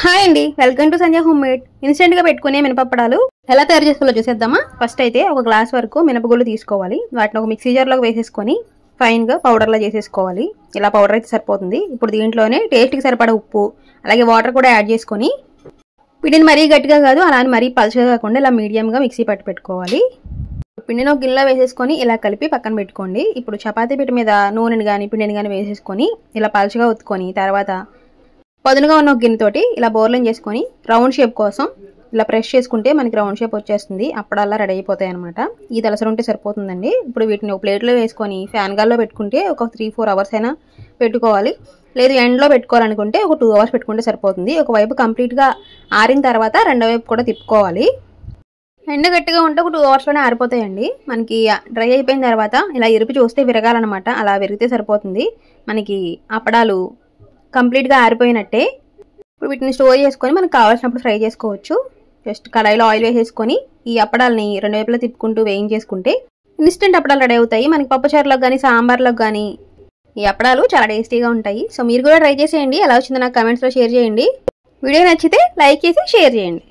Hi అండి, welcome to Sanjay home made. Instant గా పెట్టుకునే మినపప్పడాలు ఎలా తయారు చేసుకోవాలో చూసేద్దామా. ఫస్ట్ అయితే ఒక గ్లాస్ వరకు మినపగుళ్ళు తీసుకోవాలి. వాటిని ఒక మిక్సీ జార్ లోకి వేసేసుకొని ఫైన్ గా పౌడర్ లా చేసేసుకోవాలి. ఇలా పౌడర్ అయితే సరిపోతుంది. ఇప్పుడు దీంట్లోనే టేస్ట్ కి సరిపడా ఉప్పు అలాగే వాటర్ కూడా యాడ్ చేసుకొని పిండిని మరీ గట్టిగా కాదు అలానే మరీ పలుచగా కాకుండా ఇలా మీడియం గా మిక్సీ పట్టి పెట్టుకోవాలి. పిండిని ఒక గిన్నెలో వేసేసుకొని ఇలా కలిపి పక్కన పెట్టుకోండి. ఇప్పుడు చపాతీ పీట మీద నూనెని కానీ పిండిని కానీ వేసేసుకొని ఇలా పలుచగా ఒత్తుకొని తర్వాత పదునుగా ఉన్న ఒక గిన్నెతోటి ఇలా బోర్లను చేసుకొని రౌండ్ షేప్ కోసం ఇలా ప్రెస్ చేసుకుంటే మనకి రౌండ్ షేప్ వచ్చేస్తుంది. అప్పుడల్లా రెడీ అయిపోతాయి అనమాట. ఈ దలసర ఉంటే సరిపోతుందండి. ఇప్పుడు వీటిని ఒక ప్లేట్లో వేసుకొని ఫ్యాన్ గాల్లో పెట్టుకుంటే ఒక 3-4 అవర్స్ అయినా పెట్టుకోవాలి. లేదు ఎండ్లో పెట్టుకోవాలనుకుంటే ఒక 2 అవర్స్ పెట్టుకుంటే సరిపోతుంది. ఒకవైపు కంప్లీట్గా ఆరిన తర్వాత రెండో వైపు కూడా తిప్పుకోవాలి. ఎండ గట్టిగా ఉంటే ఒక 2 అవర్స్లోనే ఆరిపోతాయండి. మనకి డ్రై అయిపోయిన తర్వాత ఇలా ఇరిపి చూస్తే విరగాలన్నమాట. అలా విరిగితే సరిపోతుంది. మనకి అప్పడాలు కంప్లీట్గా ఆరిపోయినట్టే. ఇప్పుడు వీటిని స్టోర్ చేసుకొని మనకు కావాల్సినప్పుడు ఫ్రై చేసుకోవచ్చు. జస్ట్ కడాయిలో ఆయిల్ వేసేసుకొని ఈ అప్పడాలని రెండు వైపులా తిప్పుకుంటూ వేయించేసుకుంటే ఇన్స్టెంట్ అప్పడాలు రెడీ అవుతాయి. మనకి పప్పుచారులోకి కానీ సాంబార్లోకి కానీ ఈ అప్పడాలు చాలా టేస్టీగా ఉంటాయి. సో మీరు కూడా ట్రై చేసేయండి. ఎలా వచ్చిందో నాకు కమెంట్స్లో షేర్ చేయండి. వీడియో నచ్చితే లైక్ చేసి షేర్ చేయండి.